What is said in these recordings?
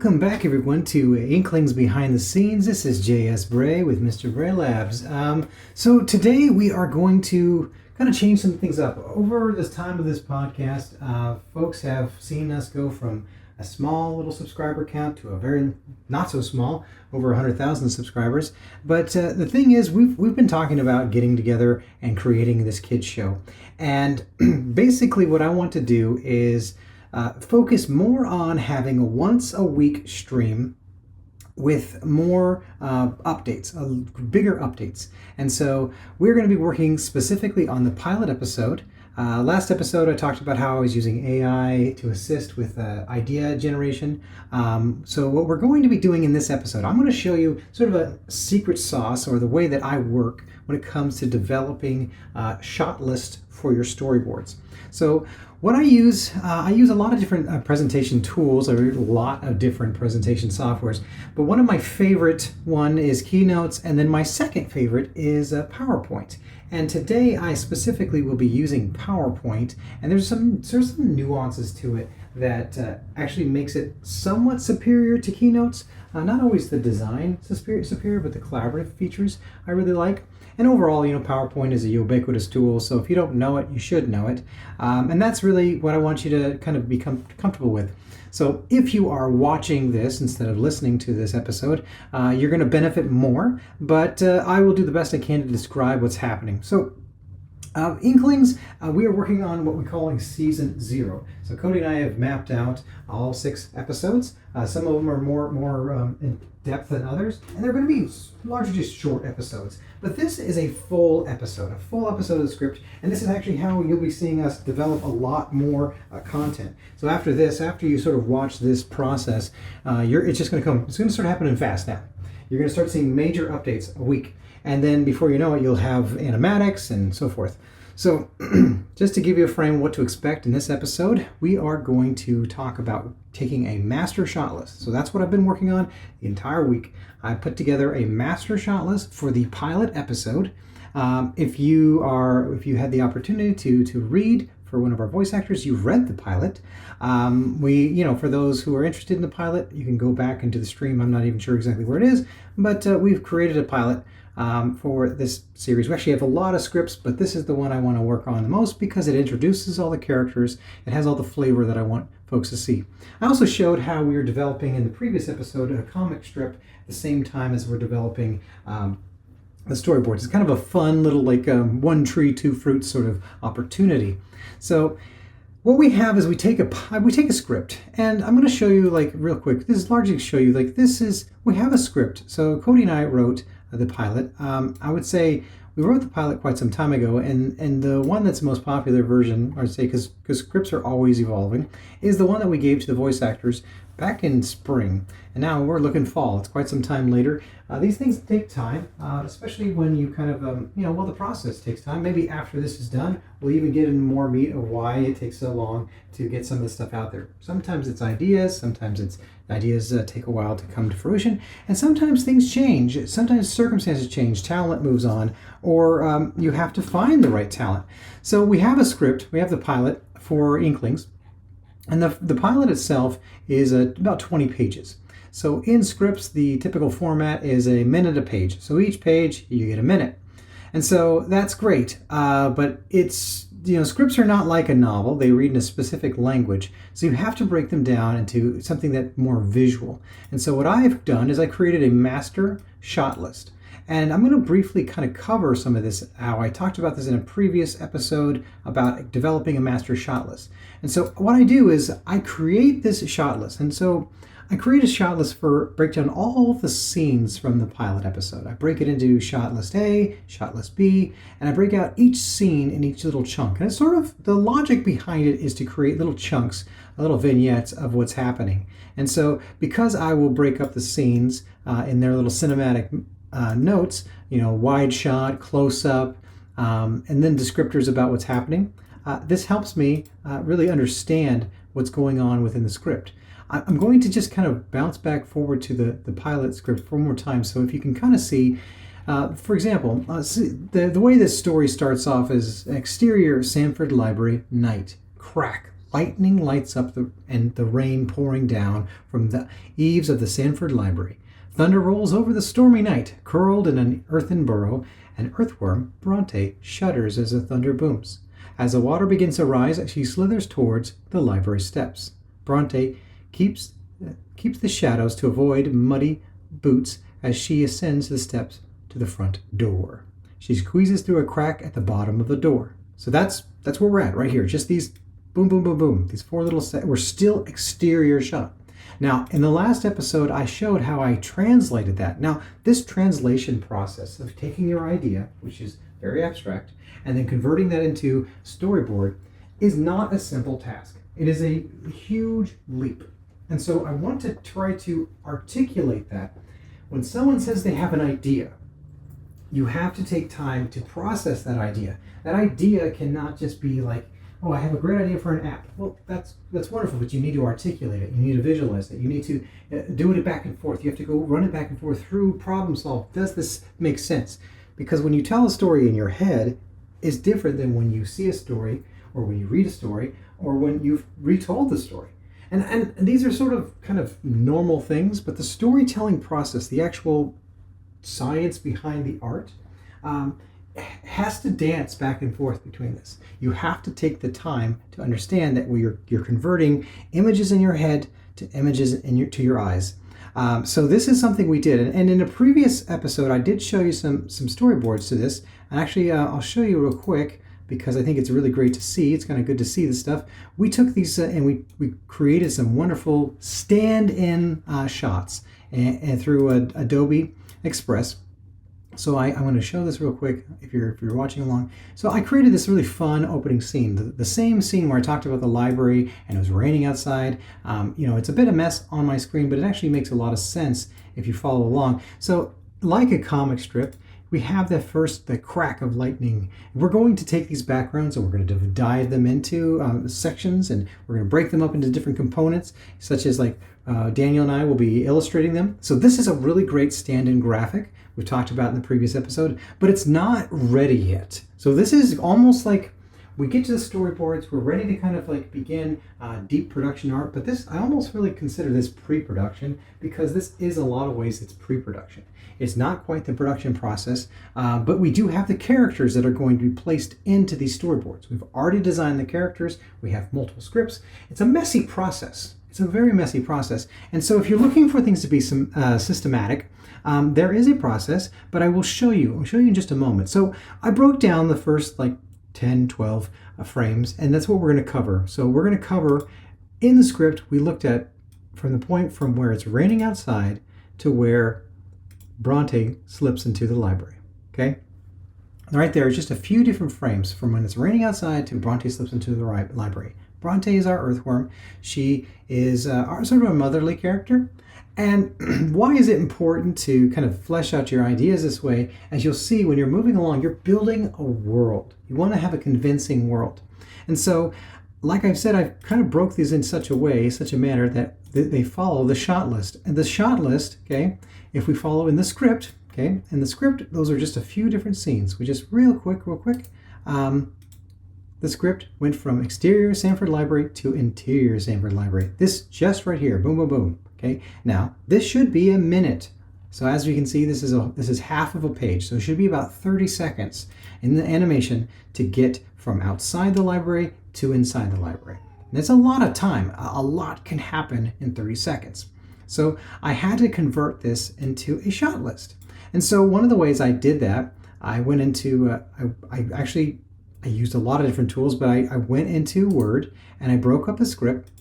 Welcome back, everyone, to Inklings Behind the Scenes. This is J.S. Bray with Mr. Bray Labs. So today we are going to kind of change some things up. Over this time of this podcast, folks have seen us go from a small little subscriber count to a very not so small, over 100,000 subscribers. But the thing is, we've been talking about getting together and creating this kids show. And basically what I want to do is focus more on having a once a week stream with more updates, bigger updates. And so we're going to be working specifically on the pilot episode. Last episode I talked about how I was using AI to assist with idea generation. So what we're going to be doing in this episode, I'm going to show you sort of a secret sauce, or the way that I work when it comes to developing shot lists for your storyboards. So what I use a lot of different presentation tools, a lot of different presentation softwares, but one of my favorite one is Keynotes, and then my second favorite is PowerPoint. And today I specifically will be using PowerPoint, and there's some nuances to it that actually makes it somewhat superior to Keynotes. Not always the design superior, but the collaborative features I really like. And overall, PowerPoint is a ubiquitous tool, so if you don't know it, you should know it. And that's really what I want you to kind of become comfortable with. So if you are watching this instead of listening to this episode, you're going to benefit more, but I will do the best I can to describe what's happening. So Inklings, we are working on what we're calling Season 0. So Cody and I have mapped out all 6 episodes. Some of them are more in depth than others, and they're going to be largely just short episodes. But this is a full episode of the script, and this is actually how you'll be seeing us develop a lot more content. So after you sort of watch this process, it's just going to come. It's going to start happening fast now. You're going to start seeing major updates a week. And then before you know it, you'll have animatics and so forth. So just to give you a frame of what to expect in this episode, we are going to talk about taking a master shot list. So that's what I've been working on the entire week. I put together a master shot list for the pilot episode. If you had the opportunity to read for one of our voice actors, you've read the pilot. For those who are interested in the pilot, you can go back into the stream. I'm not even sure exactly where it is, but we've created a pilot for this series. We actually have a lot of scripts, but this is the one I want to work on the most because it introduces all the characters. It has all the flavor that I want folks to see. I also showed how we were developing in the previous episode a comic strip at the same time as we're developing the storyboards. It's kind of a fun little one tree, two fruits sort of opportunity. So what we have is we take a script, and I'm going to show you real quick. This is largely to show you we have a script. So Cody and I wrote the pilot. I would say we wrote the pilot quite some time ago, and the one that's the most popular version, I'd say, because scripts are always evolving, is the one that we gave to the voice actors back in spring. And now we're looking fall. It's quite some time later. These things take time, especially when you kind of, the process takes time. Maybe after this is done, we'll even get into more meat of why it takes so long to get some of this stuff out there. Sometimes it's ideas, sometimes it's ideas take a while to come to fruition, and sometimes things change. Sometimes circumstances change, talent moves on, or you have to find the right talent. So we have a script, we have the pilot for Inklings, and the pilot itself is about 20 pages. So in scripts, the typical format is a minute a page. So each page, you get a minute. And so that's great, but scripts are not like a novel. They read in a specific language. So you have to break them down into something that's more visual. And so what I've done is I created a master shot list. And I'm going to briefly kind of cover some of this, how I talked about this in a previous episode about developing a master shot list. And so what I do is I create this shot list. And so I create a shot list break down all the scenes from the pilot episode. I break it into shot list A, shot list B, and I break out each scene in each little chunk. And it's sort of, the logic behind it is to create little chunks, little vignettes of what's happening. And so because I will break up the scenes in their little cinematic notes, wide shot, close up, and then descriptors about what's happening, this helps me really understand what's going on within the script. I'm going to just kind of bounce back forward to the pilot script one more time, so if you can kind of see, for example, the way this story starts off is exterior Sanford Library, night, crack, Lightning lights up and the rain pouring down from the eaves of the Sanford Library. Thunder rolls over the stormy night. Curled in an earthen burrow, an earthworm, Bronte, shudders as the thunder booms. As the water begins to rise, she slithers towards the library steps. Bronte keeps the shadows to avoid muddy boots as she ascends the steps to the front door. She squeezes through a crack at the bottom of the door. So that's where we're at right here. Just these boom, boom, boom, boom. These four little steps. We're still exterior shot. Now, in the last episode, I showed how I translated that. Now, this translation process of taking your idea, which is very abstract, and then converting that into storyboard is not a simple task. It is a huge leap. And so I want to try to articulate that. When someone says they have an idea, you have to take time to process that idea. That idea cannot just be like, oh, I have a great idea for an app. Well, that's wonderful, but you need to articulate it. You need to visualize it. You need to do it back and forth. You have to go run it back and forth through problem solve. Does this make sense? Because when you tell a story in your head, it's different than when you see a story or when you read a story or when you've retold the story. And these are sort of kind of normal things, but the storytelling process, the actual science behind the art, has to dance back and forth between this. You have to take the time to understand that you're converting images in your head to images to your eyes. So this is something we did. And in a previous episode, I did show you some storyboards to this. And actually, I'll show you real quick because I think it's really great to see. It's kind of good to see this stuff. We took these and we created some wonderful stand-in shots and through Adobe Express. So I'm going to show this real quick if you're watching along. So I created this really fun opening scene, the same scene where I talked about the library and it was raining outside. It's a bit of a mess on my screen, but it actually makes a lot of sense if you follow along. So like a comic strip, we have the crack of lightning. We're going to take these backgrounds and we're going to dive them into sections, and we're going to break them up into different components, such as like Daniel and I will be illustrating them. So this is a really great stand-in graphic we've talked about in the previous episode, but it's not ready yet. So this is almost like we get to the storyboards, we're ready to kind of like begin deep production art, but this, I almost really consider this pre-production because this is a lot of ways it's pre-production. It's not quite the production process, but we do have the characters that are going to be placed into these storyboards. We've already designed the characters, we have multiple scripts. It's a messy process. It's a very messy process. And so if you're looking for things to be systematic, there is a process, but I will show you. I'll show you in just a moment. So I broke down the first like 10, 12 frames, and that's what we're going to cover. So we're going to cover in the script, we looked at from the point from where it's raining outside to where Bronte slips into the library. Okay? Right there is just a few different frames from when it's raining outside to Bronte slips into the library. Bronte is our earthworm. She is sort of a motherly character. And why is it important to kind of flesh out your ideas this way? As you'll see, when you're moving along, you're building a world. You want to have a convincing world. And so, like I've said, I've kind of broke these in such a way, such a manner that they follow the shot list. And the shot list, okay, if we follow in the script, okay, in the script, those are just a few different scenes. We just real quick, the script went from exterior Sanford Library to interior Sanford Library. This just right here, boom, boom, boom. Okay, now this should be a minute. So as you can see, this is half of a page. So it should be about 30 seconds in the animation to get from outside the library to inside the library. And that's a lot of time. A lot can happen in 30 seconds. So I had to convert this into a shot list. And so one of the ways I did that, I went into, I used a lot of different tools, but I went into Word and I broke up the script.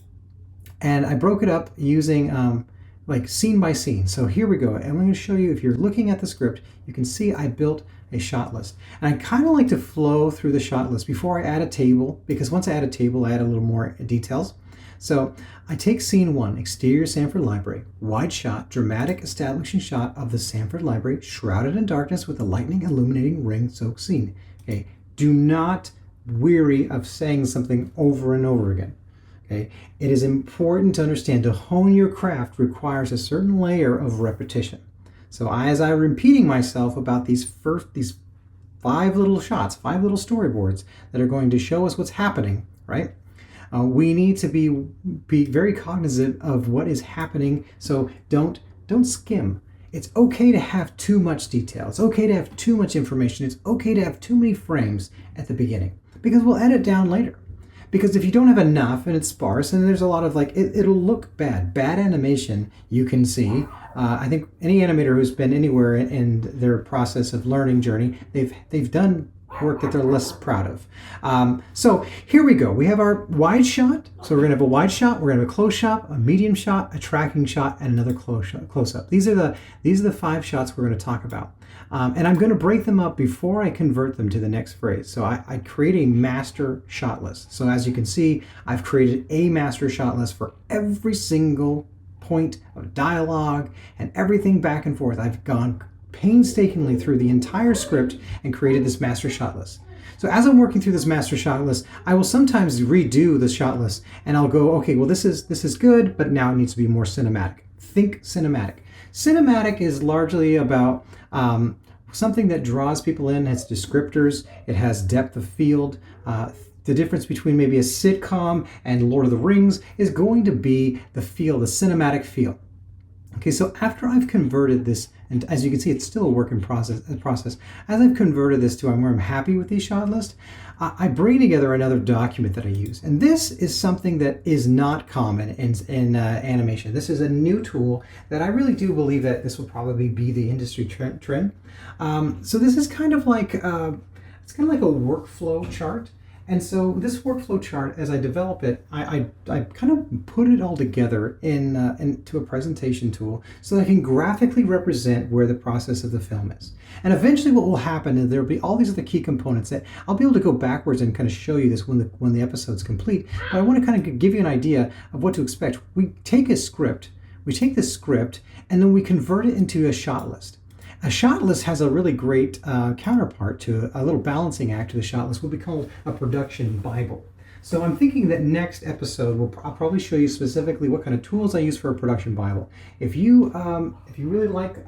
And I broke it up using like scene by scene. So here we go. And I'm going to show you, if you're looking at the script, you can see I built a shot list. And I kind of like to flow through the shot list before I add a table, because once I add a table, I add a little more details. So I take scene 1, exterior Sanford Library, wide shot, dramatic establishing shot of the Sanford Library, shrouded in darkness with a lightning illuminating rain-soaked scene. Okay, do not weary of saying something over and over again. Okay? It is important to understand to hone your craft requires a certain layer of repetition. So as I'm repeating myself about these 5 little shots, 5 little storyboards that are going to show us what's happening, right? We need to be very cognizant of what is happening. So don't skim. It's okay to have too much detail. It's okay to have too much information. It's okay to have too many frames at the beginning, because we'll edit down later. Because if you don't have enough and it's sparse and there's a lot of it'll look bad. Bad animation, you can see. I think any animator who's been anywhere in their process of learning journey, they've done work that they're less proud of. So here we go. We have our wide shot. So we're going to have a wide shot. We're going to have a close shot, a medium shot, a tracking shot, and another close up. These are the 5 shots we're going to talk about. And I'm going to break them up before I convert them to the next phrase. So I create a master shot list. So as you can see, I've created a master shot list for every single point of dialogue and everything back and forth. I've gone painstakingly through the entire script and created this master shot list. So as I'm working through this master shot list, I will sometimes redo the shot list and I'll go, okay, well this is good, but now it needs to be more cinematic. Think cinematic. Cinematic is largely about something that draws people in. It's descriptors. It has depth of field. The difference between maybe a sitcom and Lord of the Rings is going to be the feel, the cinematic feel. Okay, so after I've converted this, and as you can see, it's still a work in process. As I've converted this to where I'm happy with these shot list, I bring together another document that I use. And this is something that is not common in animation. This is a new tool that I really do believe that this will probably be the industry trend. So this is kind of like it's kind of like a workflow chart. And so this workflow chart, as I develop it, I kind of put it all together into a presentation tool so that I can graphically represent where the process of the film is. And eventually what will happen is there will be all these other key components that I'll be able to go backwards and kind of show you this when the episode's complete. But I want to kind of give you an idea of what to expect. We take this script, and then we convert it into a shot list. A shot list has a really great counterpart to a little balancing act to the shot list will be called a production Bible. So I'm thinking that next episode I'll probably show you specifically what kind of tools I use for a production Bible. If you really like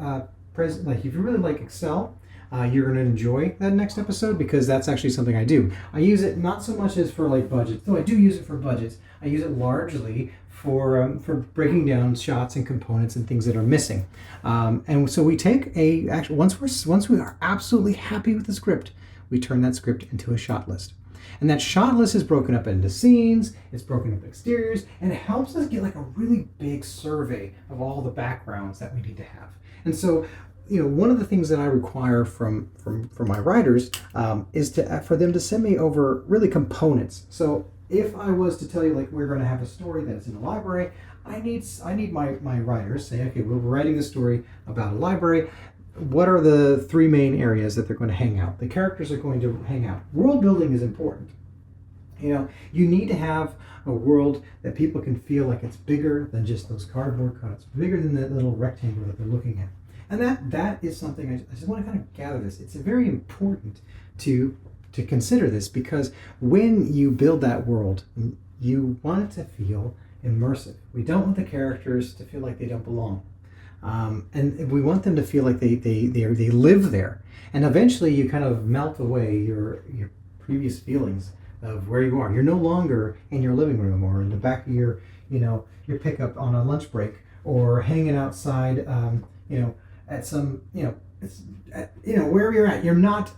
if you really like Excel, you're going to enjoy that next episode, because that's actually something I do. I use it not so much as for budgets, though I do use it for budgets. I use it largely for breaking down shots and components and things that are missing. And so we take once we are absolutely happy with the script, we turn that script into a shot list. And that shot list is broken up into scenes, it's broken up exteriors, and it helps us get a really big survey of all the backgrounds that we need to have. And so, one of the things that I require from my writers is for them to send me over really components. So if I was to tell you we're going to have a story that's in a library, I need my writers say, okay, we're writing a story about a library. What are the 3 main areas that they're going to hang out? The characters are going to hang out. World building is important. You need to have a world that people can feel like it's bigger than just those cardboard cutouts, bigger than that little rectangle that they're looking at. And that is something I just want to kind of gather this. It's very important to consider this, because when you build that world, you want it to feel immersive. We don't want the characters to feel like they don't belong. And we want them to feel like they live there. And eventually you kind of melt away your previous feelings of where you are. You're no longer in your living room or in the back of your pickup on a lunch break, or hanging outside, at some, wherever you're at. You're not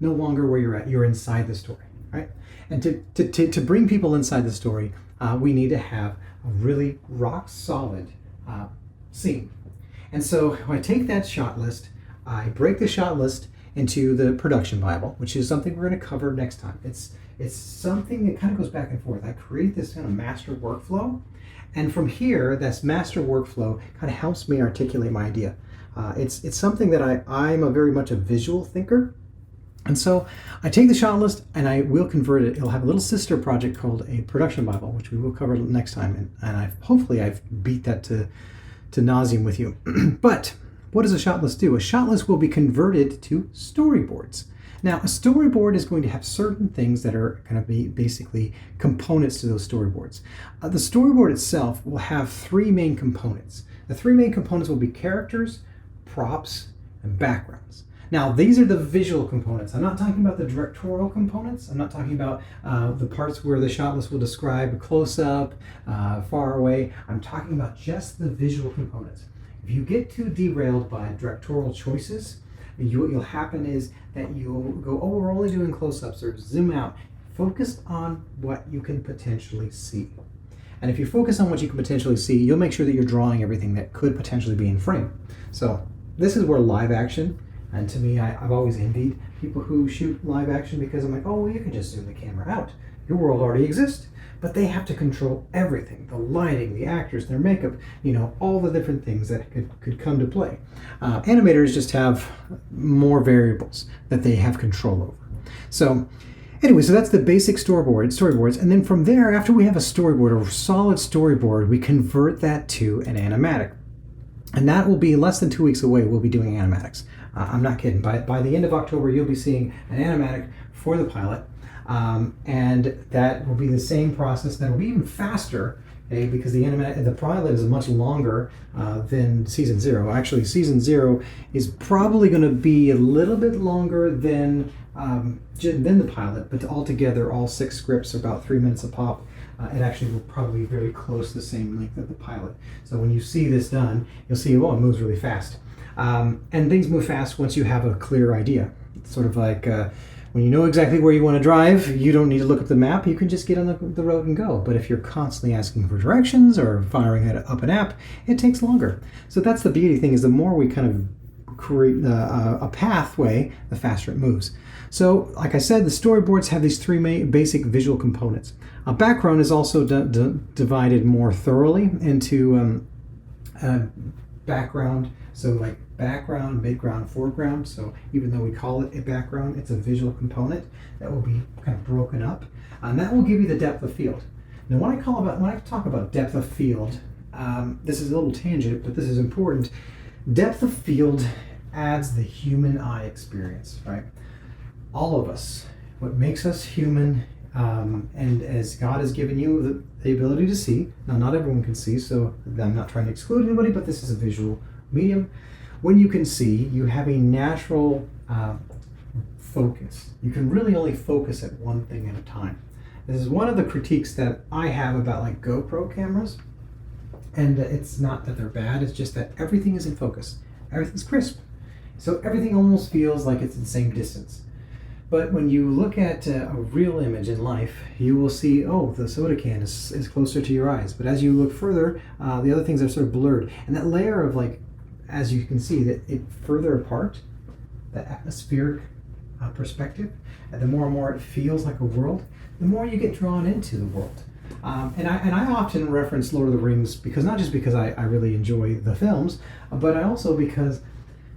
no longer where you're at. You're inside the story, right? And to bring people inside the story, we need to have a really rock solid scene. And so I take that shot list, I break the shot list into the production Bible, which is something we're going to cover next time. It's something that kind of goes back and forth. I create this kind of master workflow, and from here, this master workflow kind of helps me articulate my idea. It's something that I'm a very much a visual thinker. And so I take the shot list and I will convert it. It'll have a little sister project called a production Bible, which we will cover next time. And hopefully I've beat that to nauseam with you. But what does a shot list do? A shot list will be converted to storyboards. Now, a storyboard is going to have certain things that are going to be basically components to those storyboards. The storyboard itself will have 3 main components. The 3 main components will be characters, props, and backgrounds. Now, these are the visual components. I'm not talking about the directorial components. I'm not talking about the parts where the shot list will describe close up, far away. I'm talking about just the visual components. If you get too derailed by directorial choices, what will happen is that you'll go, oh, we're only doing close-ups, or zoom out. Focus on what you can potentially see. And if you focus on what you can potentially see, you'll make sure that you're drawing everything that could potentially be in frame. So this is where live action, and to me, I've always envied people who shoot live action, because I'm like, oh, well, you can just zoom the camera out. Your world already exists. But they have to control everything, the lighting, the actors, their makeup, all the different things that could come to play. Animators just have more variables that they have control over. So anyway, so that's the basic storyboards. And then from there, after we have a storyboard, a solid storyboard, we convert that to an animatic. And that will be less than 2 weeks away, we'll be doing animatics. I'm not kidding. By the end of October, you'll be seeing an animatic for the pilot. And that will be the same process. That will be even faster, because the pilot is much longer than season 0. Actually, season 0 is probably going to be a little bit longer than the pilot, but altogether, all 6 scripts are about 3 minutes a pop. It actually will probably be very close to the same length of the pilot. So when you see this done, you'll see, oh, it moves really fast. And things move fast once you have a clear idea. It's sort of like when you know exactly where you want to drive, you don't need to look up the map. You can just get on the road and go. But if you're constantly asking for directions or firing up an app, it takes longer. So that's the beauty thing, is the more we kind of create a pathway, the faster it moves. So like I said, the storyboards have these 3 basic visual components. A background is also divided more thoroughly into background. So like background, midground, foreground. So even though we call it a background, it's a visual component that will be kind of broken up, and that will give you the depth of field. Now, when I talk about depth of field, this is a little tangent, but this is important. Depth of field adds the human eye experience, right? All of us, what makes us human, and as God has given you the ability to see. Now, not everyone can see, so I'm not trying to exclude anybody, but this is a visual medium. When you can see, you have a natural focus. You can really only focus at one thing at a time. This is one of the critiques that I have about like GoPro cameras. And it's not that they're bad, it's just that everything is in focus. Everything's crisp. So everything almost feels like it's the same distance. But when you look at a real image in life, you will see, oh, the soda can is closer to your eyes. But as you look further, the other things are sort of blurred. And that layer of like, as you can see, that it further apart, the atmospheric perspective, and the more it feels like a world, the more you get drawn into the world. And I often reference Lord of the Rings, because not just because I really enjoy the films, but I also because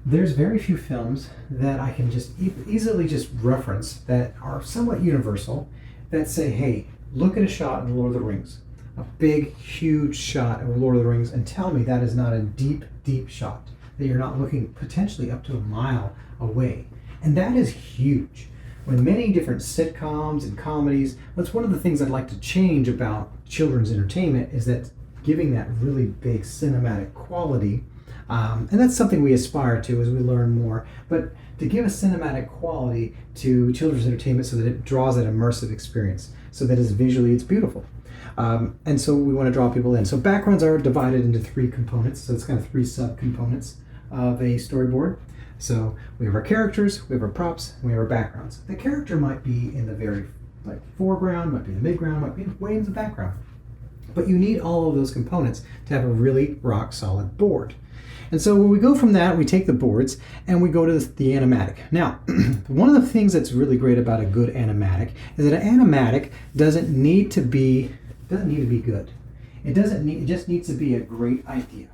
there's very few films that I can just easily just reference that are somewhat universal, that say, hey, look at a shot in Lord of the Rings, a big, huge shot of Lord of the Rings, and tell me that is not a deep, deep shot, that you're not looking potentially up to a mile away. And that is huge. When many different sitcoms and comedies, that's one of the things I'd like to change about children's entertainment, is that giving that really big cinematic quality. And that's something we aspire to as we learn more. But to give a cinematic quality to children's entertainment so that it draws that immersive experience, so that visually it's beautiful. And so we want to draw people in. So backgrounds are divided into 3 components. So it's kind of 3 subcomponents of a storyboard. So we have our characters, we have our props, and we have our backgrounds. The character might be in the very foreground, might be in the midground, might be way in the background. But you need all of those components to have a really rock solid board. And so when we go from that, we take the boards and we go to the animatic. Now, one of the things that's really great about a good animatic is that an animatic doesn't need to be good. It just needs to be a great idea.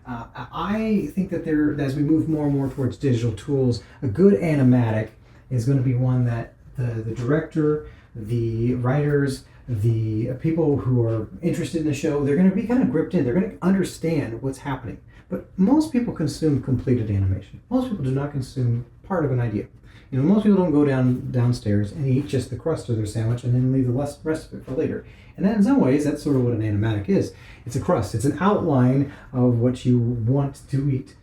I think that as we move more and more towards digital tools, a good animatic is going to be one that the director, the writers, the people who are interested in the show, they're going to be kind of gripped in. They're going to understand what's happening. But most people consume completed animation. Most people do not consume part of an idea. Most people don't go downstairs and eat just the crust of their sandwich and then leave the rest of it for later. And then in some ways, that's sort of what an animatic is. It's a crust. It's an outline of what you want to eat.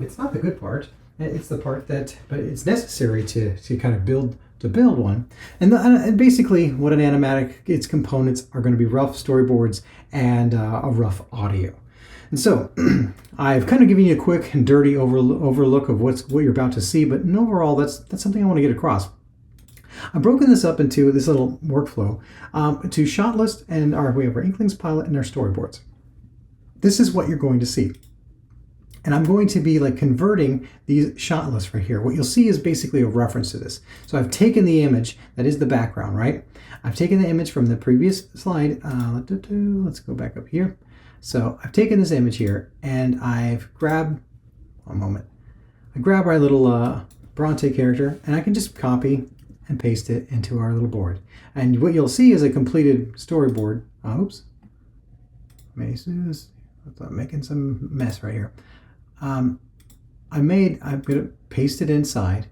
It's not the good part. It's the part that, but it's necessary to kind of build one. And basically, what an animatic, its components are going to be rough storyboards and a rough audio. And so, I've kind of given you a quick and dirty overlook of what you're about to see, but overall, that's something I want to get across. I've broken this up into this little workflow to shot list, and we have our Inklings pilot and our storyboards. This is what you're going to see. And I'm going to be like converting these shot lists right here. What you'll see is basically a reference to this. So I've taken the image that is the background, right? I've taken the image from the previous slide. Let's go back up here. So I've taken this image here and I've grabbed, one moment. I grab our little Bronte character and I can just copy and paste it into our little board. And what you'll see is a completed storyboard. Oops. I'm making some mess right here. I'm going to paste it inside,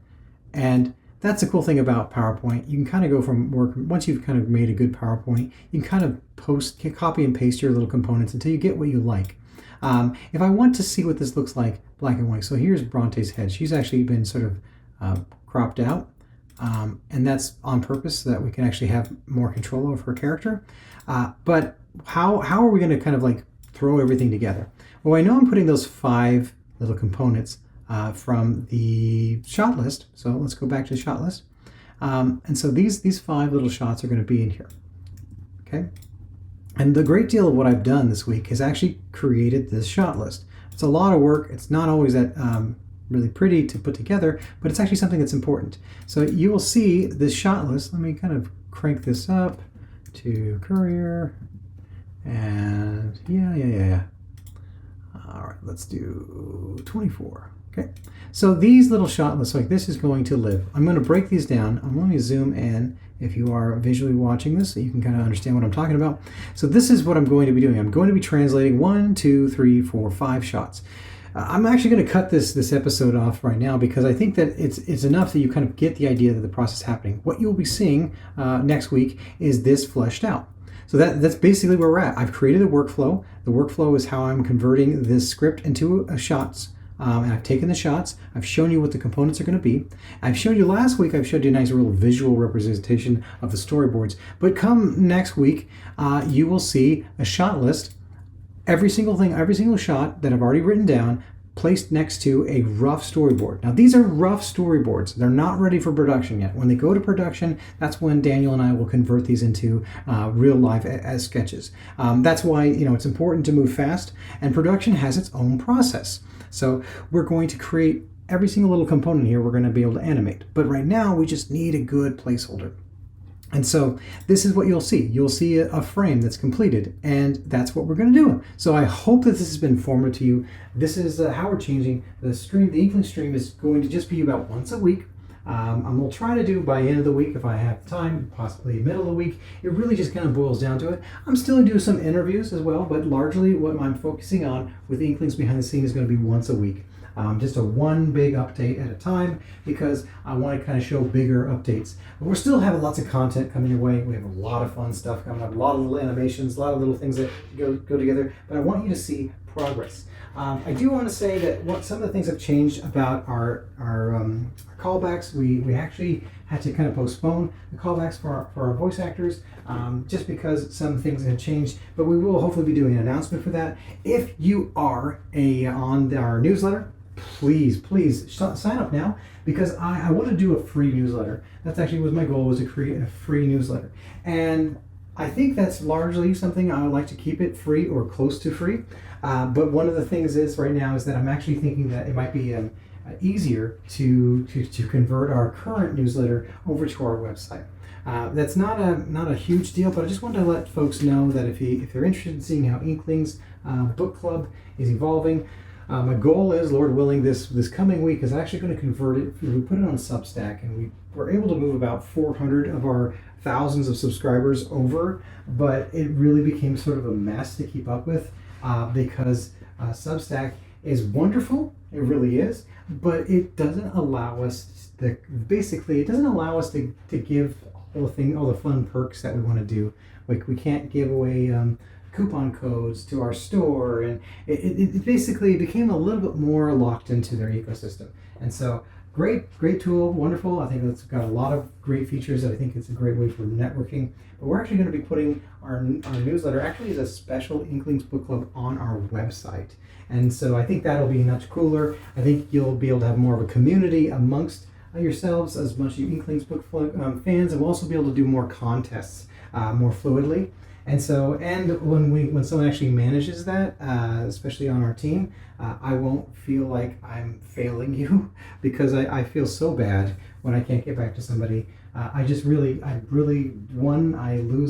and that's the cool thing about PowerPoint. You can kind of go from work, once you've kind of made a good PowerPoint, you can kind of copy and paste your little components until you get what you like. If I want to see what this looks like black and white, so here's Bronte's head. She's actually been sort of cropped out, and that's on purpose so that we can actually have more control over her character. But how are we going to kind of like throw everything together? Well, I know I'm putting those 5 little components from the shot list. So let's go back to the shot list. And so these 5 little shots are going to be in here. Okay. And the great deal of what I've done this week is actually created this shot list. It's a lot of work. It's not always that really pretty to put together, but it's actually something that's important. So you will see this shot list. Let me kind of crank this up to Courier. And yeah. All right, let's do 24. Okay, so these little shot lists like this is going to live. I'm going to break these down. I'm going to zoom in if you are visually watching this so you can kind of understand what I'm talking about. So this is what I'm going to be doing. I'm going to be translating 1, 2, 3, 4, 5 shots. I'm actually going to cut this episode off right now because I think that it's enough that you kind of get the idea of the process happening. What you'll be seeing next week is this fleshed out. So that's basically where we're at. I've created a workflow. The workflow is how I'm converting this script into shots. And I've taken the shots. I've shown you what the components are going to be. I've showed you last week, I've showed you a nice real visual representation of the storyboards. But come next week, you will see a shot list. Every single shot that I've already written down, placed next to a rough storyboard. Now these are rough storyboards. They're not ready for production yet. When they go to production, that's when Daniel and I will convert these into real life as sketches. That's why it's important to move fast, and production has its own process. So we're going to create every single little component here we're going to be able to animate. But right now we just need a good placeholder. And so this is what you'll see. You'll see a frame that's completed, and that's what we're going to do. So I hope that this has been informative to you. This is how we're changing the stream. The Inkling stream is going to just be about once a week. I'm going to try to do by end of the week if I have time, possibly middle of the week. It really just kind of boils down to it. I'm still going to do some interviews as well, but largely what I'm focusing on with Inklings behind the scenes is going to be once a week. Just a one big update at a time because I want to kind of show bigger updates. But we're still having lots of content coming your way. We have a lot of fun stuff coming up, a lot of little animations, a lot of little things that go together. But I want you to see progress. I do want to say that some of the things have changed about our callbacks. We actually had to kind of postpone the callbacks for our voice actors just because some things have changed. But we will hopefully be doing an announcement for that. If you are on our newsletter, please sign up now because I want to do a free newsletter. That's actually was my goal, was to create a free newsletter. And I think that's largely something I would like to keep it free or close to free. But one of the things is right now is that I'm actually thinking that it might be easier to convert our current newsletter over to our website. That's not a huge deal, but I just wanted to let folks know that if they're interested in seeing how Inklings book club is evolving, my goal is, Lord willing, this coming week is actually going to convert it. We put it on Substack, and we were able to move about 400 of our thousands of subscribers over, but it really became sort of a mess to keep up with because Substack is wonderful. It really is, but it doesn't allow us to give all the fun perks that we want to do. Like we can't give away coupon codes to our store, and it basically became a little bit more locked into their ecosystem. And so great tool, wonderful. I think it's got a lot of great features. I think it's a great way for networking. But we're actually going to be putting our newsletter actually as a special Inklings book club on our website. And so I think that'll be much cooler. I think you'll be able to have more of a community amongst yourselves as much as you Inklings book fans, and we'll also be able to do more contests more fluidly. And so, and when someone actually manages that, especially on our team, I won't feel like I'm failing you because I feel so bad when I can't get back to somebody. I lose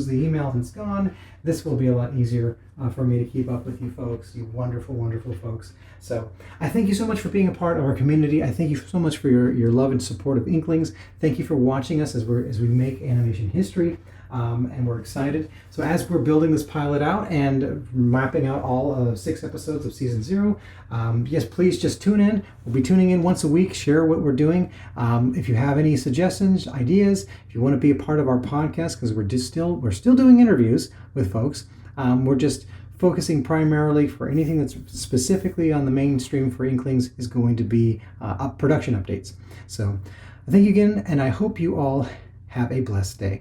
the email and it's gone. This will be a lot easier for me to keep up with you folks, you wonderful, wonderful folks. So I thank you so much for being a part of our community. I thank you so much for your love and support of Inklings. Thank you for watching us as we make animation history. And we're excited. So as we're building this pilot out and mapping out all 6 episodes of season 0, yes, please just tune in. We'll be tuning in once a week, share what we're doing. If you have any suggestions, ideas, if you want to be a part of our podcast, because we're still doing interviews with folks. We're just focusing primarily for anything that's specifically on the mainstream for Inklings is going to be production updates. So thank you again, and I hope you all have a blessed day.